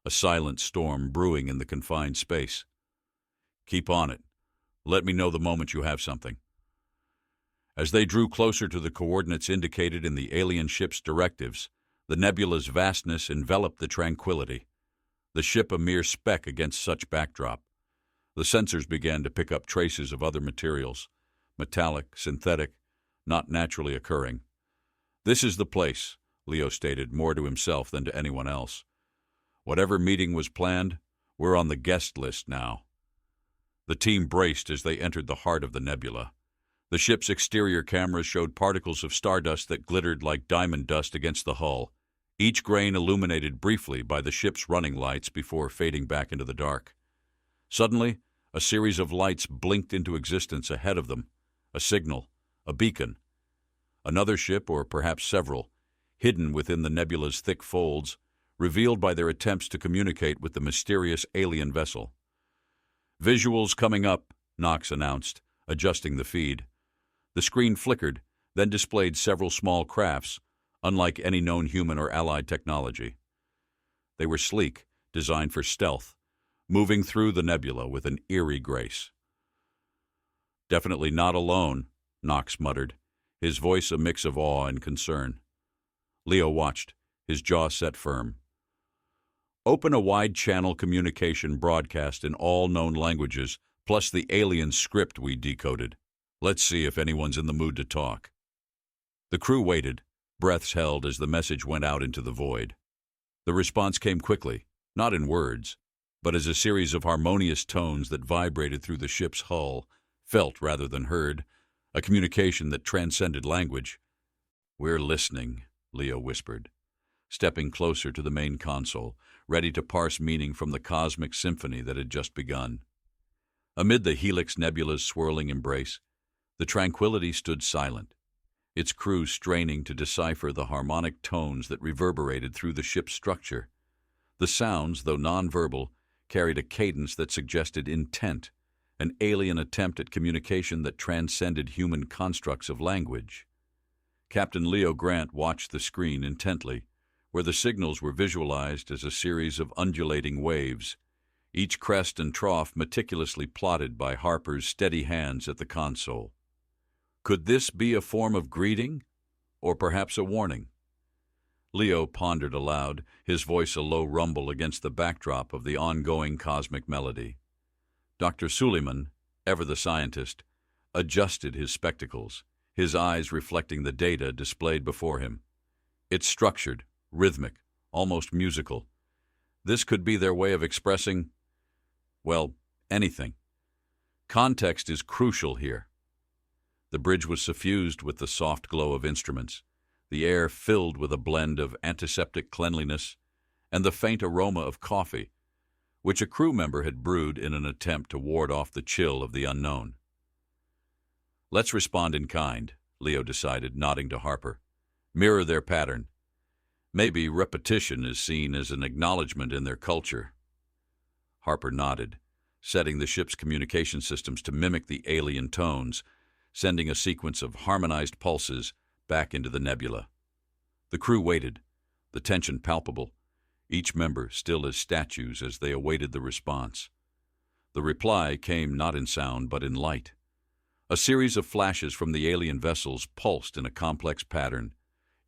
S1: a silent storm brewing in the confined space. "Keep on it. Let me know the moment you have something." As they drew closer to the coordinates indicated in the alien ship's directives, the nebula's vastness enveloped the Tranquility, the ship a mere speck against such backdrop. The sensors began to pick up traces of other materials, metallic, synthetic, not naturally occurring. "This is the place," Leo stated, more to himself than to anyone else. "Whatever meeting was planned, we're on the guest list now." The team braced as they entered the heart of the nebula. The ship's exterior cameras showed particles of stardust that glittered like diamond dust against the hull, each grain illuminated briefly by the ship's running lights before fading back into the dark. Suddenly, a series of lights blinked into existence ahead of them, a signal, a beacon. Another ship, or perhaps several, hidden within the nebula's thick folds, revealed by their attempts to communicate with the mysterious alien vessel. "Visuals coming up," Knox announced, adjusting the feed. The screen flickered, then displayed several small crafts, unlike any known human or allied technology. They were sleek, designed for stealth, moving through the nebula with an eerie grace. "Definitely not alone," Knox muttered, his voice a mix of awe and concern. Leo watched, his jaw set firm. "Open a wide-channel communication broadcast in all known languages, plus the alien script we decoded. Let's see if anyone's in the mood to talk." The crew waited, breaths held as the message went out into the void. The response came quickly, not in words, but as a series of harmonious tones that vibrated through the ship's hull, felt rather than heard, a communication that transcended language. "We're listening," Leo whispered, stepping closer to the main console, ready to parse meaning from the cosmic symphony that had just begun. Amid the Helix Nebula's swirling embrace, the Tranquility stood silent, its crew straining to decipher the harmonic tones that reverberated through the ship's structure. The sounds, though nonverbal, carried a cadence that suggested intent, an alien attempt at communication that transcended human constructs of language. Captain Leo Grant watched the screen intently, where the signals were visualized as a series of undulating waves, each crest and trough meticulously plotted by Harper's steady hands at the console. Could this be a form of greeting, or perhaps a warning? Leo pondered aloud, his voice a low rumble against the backdrop of the ongoing cosmic melody. Dr. Suleiman, ever the scientist, adjusted his spectacles, his eyes reflecting the data displayed before him. It's structured, rhythmic, almost musical. This could be their way of expressing, well, anything. Context is crucial here. The bridge was suffused with the soft glow of instruments, the air filled with a blend of antiseptic cleanliness and the faint aroma of coffee, which a crew member had brewed in an attempt to ward off the chill of the unknown. "Let's respond in kind," Leo decided, nodding to Harper. "Mirror their pattern. Maybe repetition is seen as an acknowledgement in their culture." Harper nodded, setting the ship's communication systems to mimic the alien tones, sending a sequence of harmonized pulses back into the nebula. The crew waited, the tension palpable, each member still as statues as they awaited the response. The reply came not in sound but in light. A series of flashes from the alien vessels pulsed in a complex pattern,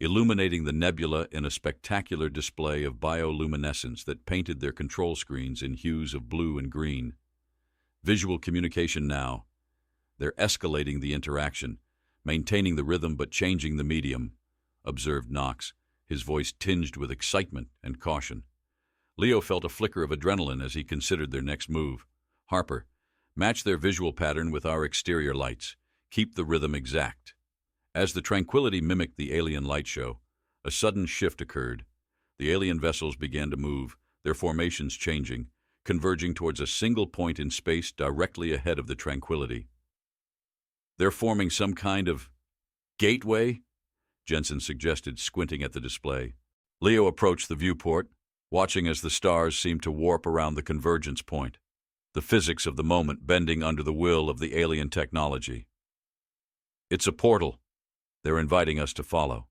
S1: illuminating the nebula in a spectacular display of bioluminescence that painted their control screens in hues of blue and green. Visual communication now. They're escalating the interaction, maintaining the rhythm but changing the medium, observed Knox, his voice tinged with excitement and caution. Leo felt a flicker of adrenaline as he considered their next move. "Harper, match their visual pattern with our exterior lights. Keep the rhythm exact." As the Tranquility mimicked the alien light show, a sudden shift occurred. The alien vessels began to move, their formations changing, converging towards a single point in space directly ahead of the Tranquility. "They're forming some kind of gateway?" Jensen suggested, squinting at the display. Leo approached the viewport, watching as the stars seemed to warp around the convergence point, the physics of the moment bending under the will of the alien technology. "It's a portal. They're inviting us to follow."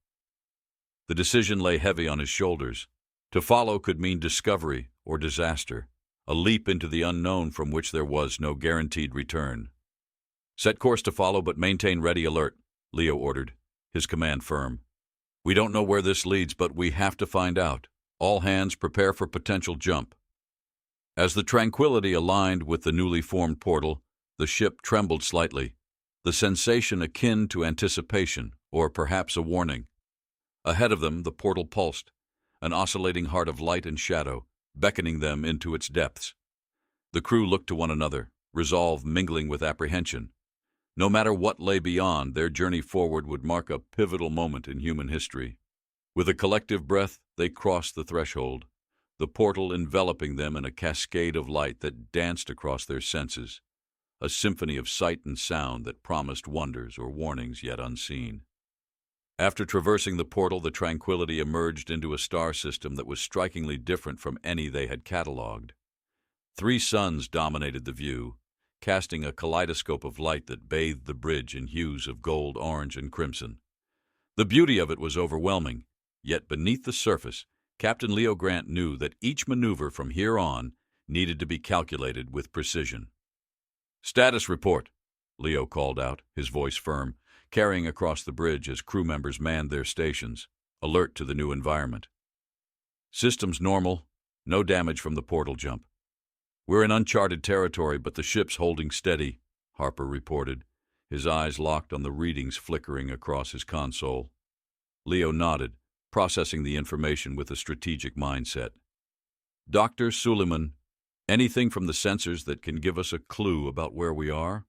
S1: The decision lay heavy on his shoulders. To follow could mean discovery or disaster, a leap into the unknown from which there was no guaranteed return. "Set course to follow, but maintain ready alert," Leo ordered, his command firm. "We don't know where this leads, but we have to find out. All hands prepare for potential jump." As the Tranquility aligned with the newly formed portal, the ship trembled slightly, the sensation akin to anticipation, or perhaps a warning. Ahead of them, the portal pulsed, an oscillating heart of light and shadow, beckoning them into its depths. The crew looked to one another, resolve mingling with apprehension. No matter what lay beyond, their journey forward would mark a pivotal moment in human history. With a collective breath, they crossed the threshold, the portal enveloping them in a cascade of light that danced across their senses, a symphony of sight and sound that promised wonders or warnings yet unseen. After traversing the portal, the Tranquility emerged into a star system that was strikingly different from any they had catalogued. 3 suns dominated the view, casting a kaleidoscope of light that bathed the bridge in hues of gold, orange, and crimson. The beauty of it was overwhelming, yet beneath the surface, Captain Leo Grant knew that each maneuver from here on needed to be calculated with precision. "Status report," Leo called out, his voice firm, carrying across the bridge as crew members manned their stations, alert to the new environment. "Systems normal, no damage from the portal jump. We're in uncharted territory, but the ship's holding steady," Harper reported, his eyes locked on the readings flickering across his console. Leo nodded, processing the information with a strategic mindset. "Dr. Suleiman, anything from the sensors that can give us a clue about where we are?"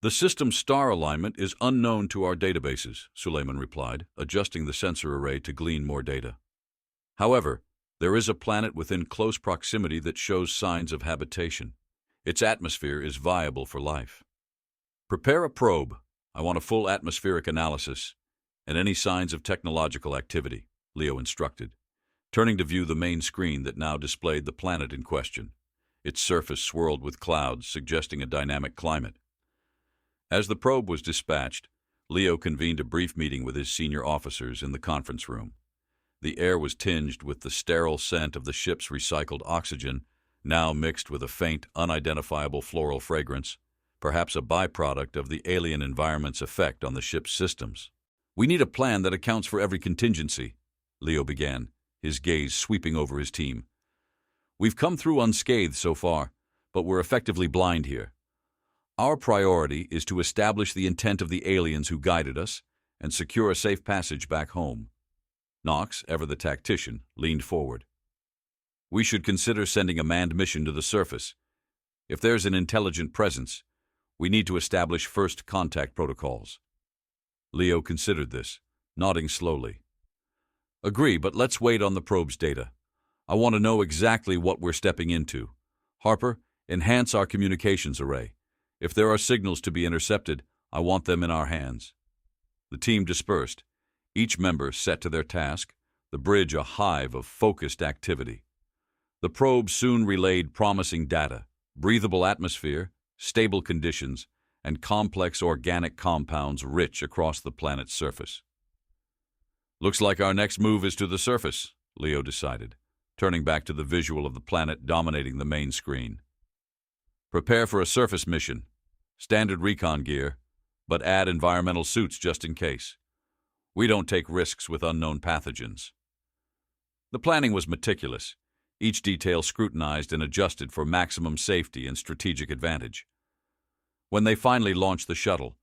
S1: "The system's star alignment is unknown to our databases," Suleiman replied, adjusting the sensor array to glean more data. "However, there is a planet within close proximity that shows signs of habitation. Its atmosphere is viable for life. Prepare a probe. I want a full atmospheric analysis, and any signs of technological activity," Leo instructed, turning to view the main screen that now displayed the planet in question. Its surface swirled with clouds, suggesting a dynamic climate. As the probe was dispatched, Leo convened a brief meeting with his senior officers in the conference room. The air was tinged with the sterile scent of the ship's recycled oxygen, now mixed with a faint, unidentifiable floral fragrance, perhaps a byproduct of the alien environment's effect on the ship's systems. "We need a plan that accounts for every contingency," Leo began, his gaze sweeping over his team. "We've come through unscathed so far, but we're effectively blind here. Our priority is to establish the intent of the aliens who guided us and secure a safe passage back home." Knox, ever the tactician, leaned forward. "We should consider sending a manned mission to the surface. If there's an intelligent presence, we need to establish first contact protocols." Leo considered this, nodding slowly. "Agree, but let's wait on the probe's data. I want to know exactly what we're stepping into. Harper, enhance our communications array. If there are signals to be intercepted, I want them in our hands." The team dispersed, each member set to their task, the bridge a hive of focused activity. The probe soon relayed promising data, breathable atmosphere, stable conditions, and complex organic compounds rich across the planet's surface. "Looks like our next move is to the surface," Leo decided, turning back to the visual of the planet dominating the main screen. "Prepare for a surface mission. Standard recon gear, but add environmental suits just in case. We don't take risks with unknown pathogens." The planning was meticulous, each detail scrutinized and adjusted for maximum safety and strategic advantage. When they finally launched the shuttle,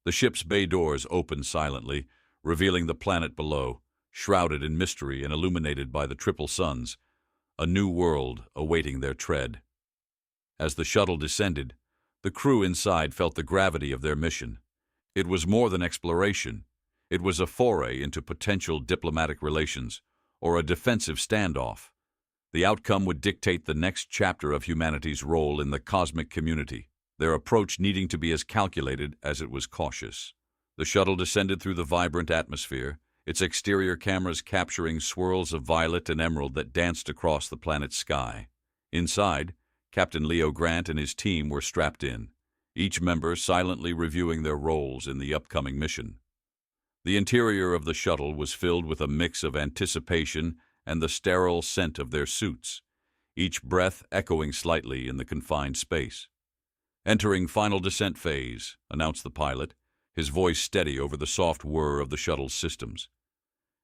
S1: the ship's bay doors opened silently, revealing the planet below, shrouded in mystery and illuminated by the triple suns, a new world awaiting their tread. As the shuttle descended, the crew inside felt the gravity of their mission. It was more than exploration. It was a foray into potential diplomatic relations or a defensive standoff. The outcome would dictate the next chapter of humanity's role in the cosmic community, their approach needing to be as calculated as it was cautious. The shuttle descended through the vibrant atmosphere, its exterior cameras capturing swirls of violet and emerald that danced across the planet's sky. Inside, Captain Leo Grant and his team were strapped in, each member silently reviewing their roles in the upcoming mission. The interior of the shuttle was filled with a mix of anticipation and the sterile scent of their suits, each breath echoing slightly in the confined space. "Entering final descent phase," announced the pilot, his voice steady over the soft whir of the shuttle's systems.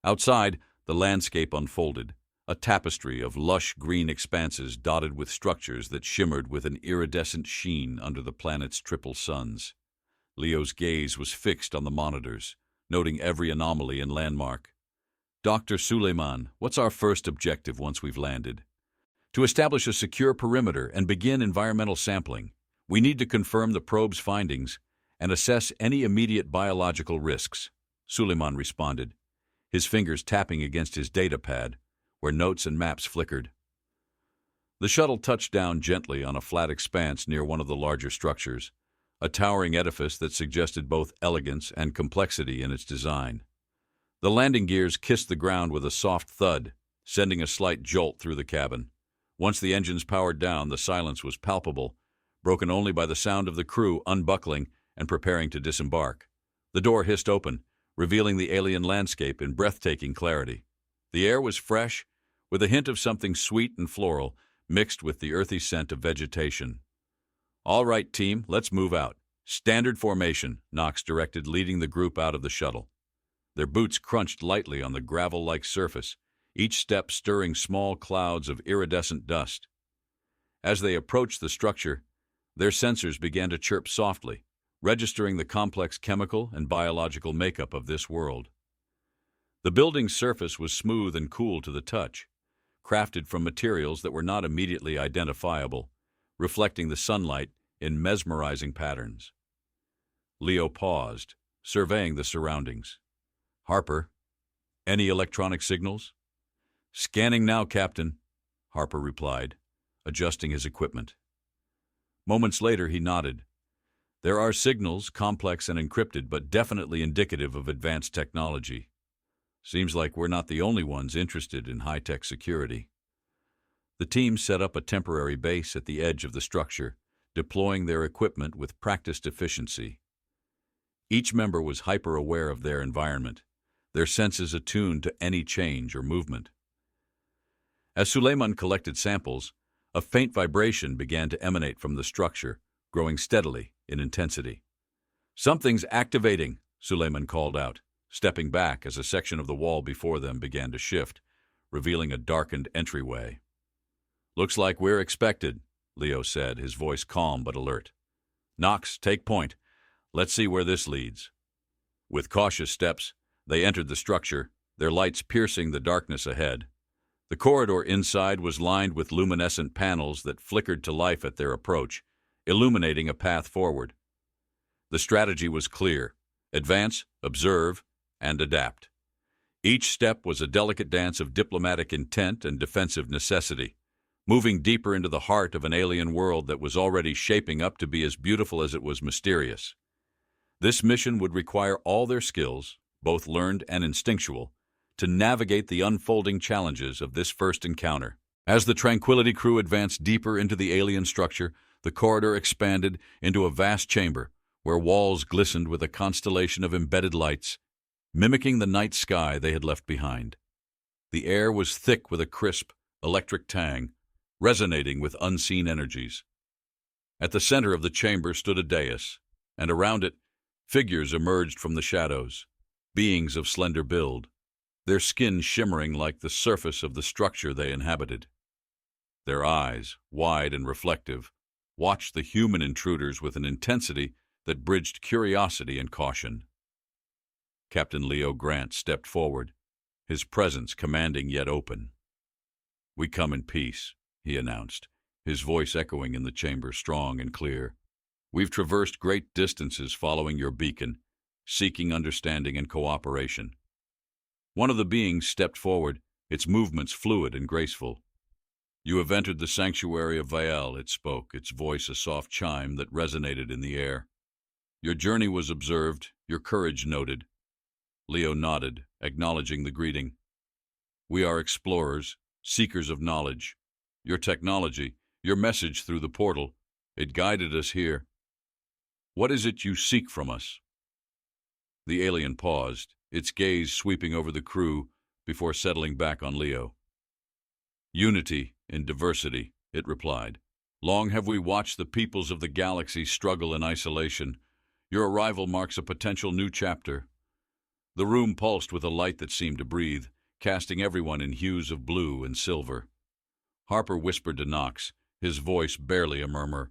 S1: Outside, the landscape unfolded, a tapestry of lush green expanses dotted with structures that shimmered with an iridescent sheen under the planet's triple suns. Leo's gaze was fixed on the monitors, noting every anomaly and landmark. "Dr. Suleiman, what's our first objective once we've landed?" "To establish a secure perimeter and begin environmental sampling. We need to confirm the probe's findings and assess any immediate biological risks," Suleiman responded, his fingers tapping against his data pad, where notes and maps flickered. The shuttle touched down gently on a flat expanse near one of the larger structures, a towering edifice that suggested both elegance and complexity in its design. The landing gears kissed the ground with a soft thud, sending a slight jolt through the cabin. Once the engines powered down, the silence was palpable, broken only by the sound of the crew unbuckling and preparing to disembark. The door hissed open, revealing the alien landscape in breathtaking clarity. The air was fresh, with a hint of something sweet and floral, mixed with the earthy scent of vegetation. "All right, team, let's move out. Standard formation," Knox directed, leading the group out of the shuttle. Their boots crunched lightly on the gravel-like surface, each step stirring small clouds of iridescent dust. As they approached the structure, their sensors began to chirp softly, registering the complex chemical and biological makeup of this world. The building's surface was smooth and cool to the touch, crafted from materials that were not immediately identifiable, reflecting the sunlight in mesmerizing patterns. Leo paused, surveying the surroundings. "Harper, any electronic signals?" "Scanning now, Captain," Harper replied, adjusting his equipment. Moments later, he nodded. "There are signals, complex and encrypted, but definitely indicative of advanced technology. Seems like we're not the only ones interested in high-tech security." The team set up a temporary base at the edge of the structure, deploying their equipment with practiced efficiency. Each member was hyper-aware of their environment, their senses attuned to any change or movement. As Suleiman collected samples, a faint vibration began to emanate from the structure, growing steadily in intensity. "Something's activating," Suleiman called out, stepping back as a section of the wall before them began to shift, revealing a darkened entryway. "Looks like we're expected," Leo said, his voice calm but alert. "Knox, take point. Let's see where this leads." With cautious steps, they entered the structure, their lights piercing the darkness ahead. The corridor inside was lined with luminescent panels that flickered to life at their approach, illuminating a path forward. The strategy was clear: advance, observe, and adapt. Each step was a delicate dance of diplomatic intent and defensive necessity, moving deeper into the heart of an alien world that was already shaping up to be as beautiful as it was mysterious. This mission would require all their skills, both learned and instinctual, to navigate the unfolding challenges of this first encounter. As the Tranquility crew advanced deeper into the alien structure, the corridor expanded into a vast chamber where walls glistened with a constellation of embedded lights, mimicking the night sky they had left behind. The air was thick with a crisp, electric tang, resonating with unseen energies. At the center of the chamber stood a dais, and around it, figures emerged from the shadows, beings of slender build, their skin shimmering like the surface of the structure they inhabited. Their eyes, wide and reflective, watched the human intruders with an intensity that bridged curiosity and caution. Captain Leo Grant stepped forward, his presence commanding yet open. "We come in peace," he announced, his voice echoing in the chamber, strong and clear. "We've traversed great distances following your beacon, seeking understanding and cooperation." One of the beings stepped forward, its movements fluid and graceful. "You have entered the sanctuary of Vael," it spoke, its voice a soft chime that resonated in the air. "Your journey was observed, your courage noted." Leo nodded, acknowledging the greeting. "We are explorers, seekers of knowledge. Your technology, your message through the portal, it guided us here. What is it you seek from us?" The alien paused, its gaze sweeping over the crew before settling back on Leo. "Unity in diversity," it replied. "Long have we watched the peoples of the galaxy struggle in isolation. Your arrival marks a potential new chapter. The room pulsed with a light that seemed to breathe, casting everyone in hues of blue and silver. Harper whispered to Knox, his voice barely a murmur.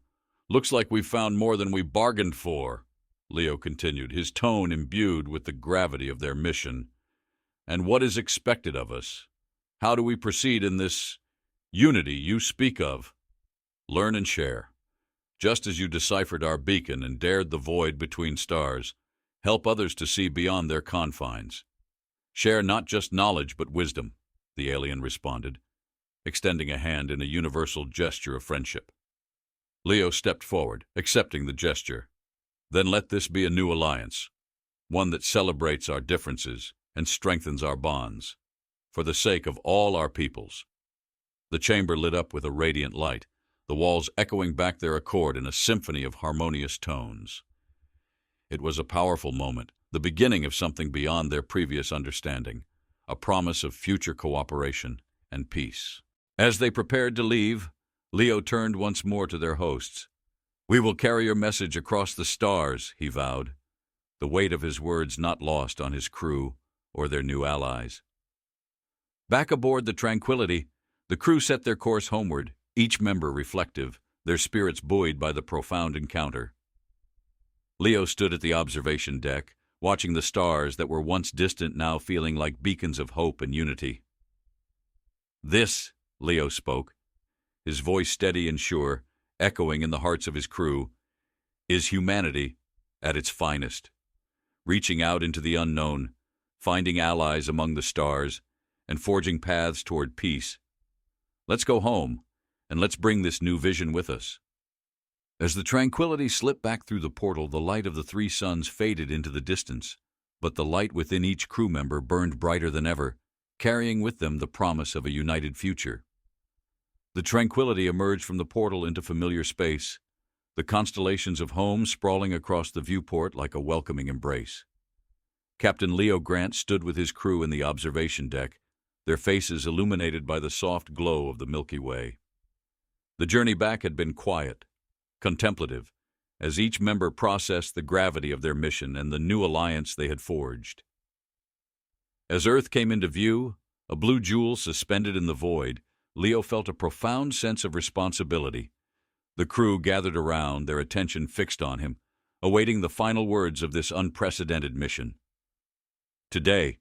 S1: "Looks like we've found more than we bargained for," Leo continued, his tone imbued with the gravity of their mission. "And what is expected of us? How do we proceed in this unity you speak of? Learn and share. Just as you deciphered our beacon and dared the void between stars, help others to see beyond their confines. Share not just knowledge but wisdom," the alien responded, extending a hand in a universal gesture of friendship. Leo stepped forward, accepting the gesture. "Then let this be a new alliance, one that celebrates our differences and strengthens our bonds, for the sake of all our peoples." The chamber lit up with a radiant light, the walls echoing back their accord in a symphony of harmonious tones. It was a powerful moment, the beginning of something beyond their previous understanding, a promise of future cooperation and peace. As they prepared to leave, Leo turned once more to their hosts. "We will carry your message across the stars," he vowed, the weight of his words not lost on his crew or their new allies. Back aboard the Tranquility, the crew set their course homeward, each member reflective, their spirits buoyed by the profound encounter. Leo stood at the observation deck, watching the stars that were once distant now feeling like beacons of hope and unity. "This," Leo spoke, his voice steady and sure, echoing in the hearts of his crew, "is humanity at its finest, reaching out into the unknown, finding allies among the stars, and forging paths toward peace. Let's go home, and let's bring this new vision with us." As the Tranquility slipped back through the portal, the light of the three suns faded into the distance, but the light within each crew member burned brighter than ever, carrying with them the promise of a united future. The Tranquility emerged from the portal into familiar space, the constellations of home sprawling across the viewport like a welcoming embrace. Captain Leo Grant stood with his crew in the observation deck, their faces illuminated by the soft glow of the Milky Way. The journey back had been quiet, contemplative, as each member processed the gravity of their mission and the new alliance they had forged. As Earth came into view, a blue jewel suspended in the void, Leo felt a profound sense of responsibility. The crew gathered around, their attention fixed on him, awaiting the final words of this unprecedented mission. "Today,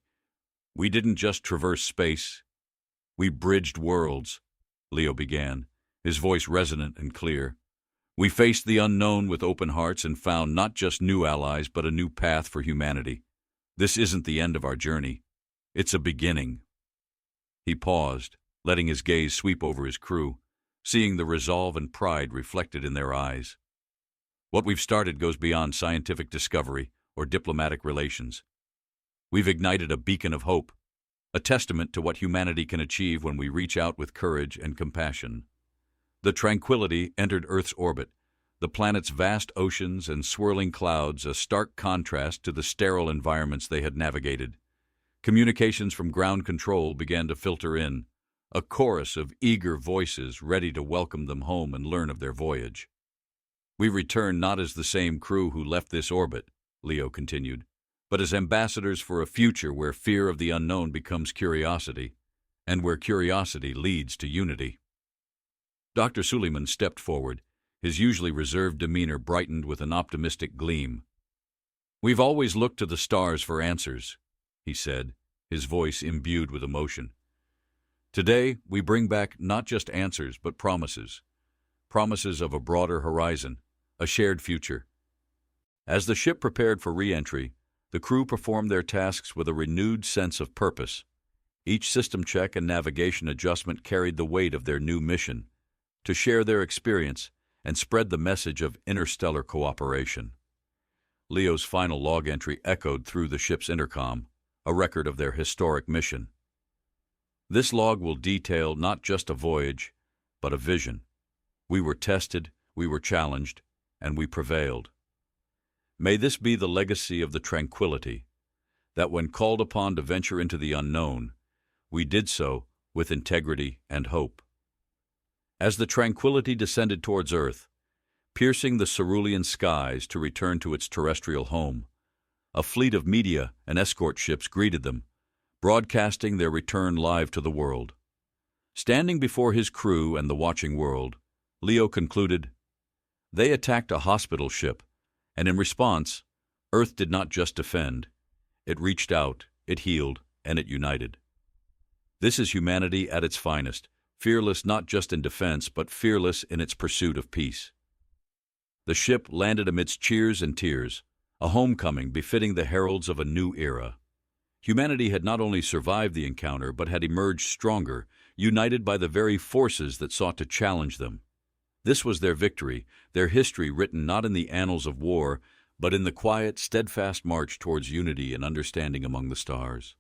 S1: we didn't just traverse space, we bridged worlds," Leo began, his voice resonant and clear. "We faced the unknown with open hearts and found not just new allies but a new path for humanity. This isn't the end of our journey. It's a beginning." He paused, letting his gaze sweep over his crew, seeing the resolve and pride reflected in their eyes. "What we've started goes beyond scientific discovery or diplomatic relations. We've ignited a beacon of hope, a testament to what humanity can achieve when we reach out with courage and compassion." The Tranquility entered Earth's orbit, the planet's vast oceans and swirling clouds a stark contrast to the sterile environments they had navigated. Communications from ground control began to filter in, a chorus of eager voices ready to welcome them home and learn of their voyage. "We return not as the same crew who left this orbit," Leo continued, "but as ambassadors for a future where fear of the unknown becomes curiosity, and where curiosity leads to unity." Dr. Suleiman stepped forward, his usually reserved demeanor brightened with an optimistic gleam. "We've always looked to the stars for answers," he said, his voice imbued with emotion. "Today, we bring back not just answers but promises, promises of a broader horizon, a shared future." As the ship prepared for re-entry, the crew performed their tasks with a renewed sense of purpose. Each system check and navigation adjustment carried the weight of their new mission, to share their experience and spread the message of interstellar cooperation. Leo's final log entry echoed through the ship's intercom, a record of their historic mission. "This log will detail not just a voyage, but a vision. We were tested, we were challenged, and we prevailed. May this be the legacy of the Tranquility, that when called upon to venture into the unknown, we did so with integrity and hope." As the Tranquility descended towards Earth, piercing the cerulean skies to return to its terrestrial home. A fleet of media and escort ships greeted them, broadcasting their return live to the world. Standing before his crew and the watching world, Leo concluded, "They attacked a hospital ship, and in response, Earth did not just defend. It reached out, it healed, and it united." This is humanity at its finest, fearless not just in defense, but fearless in its pursuit of peace. The ship landed amidst cheers and tears, a homecoming befitting the heralds of a new era. Humanity had not only survived the encounter, but had emerged stronger, united by the very forces that sought to challenge them. This was their victory, their history written not in the annals of war, but in the quiet, steadfast march towards unity and understanding among the stars.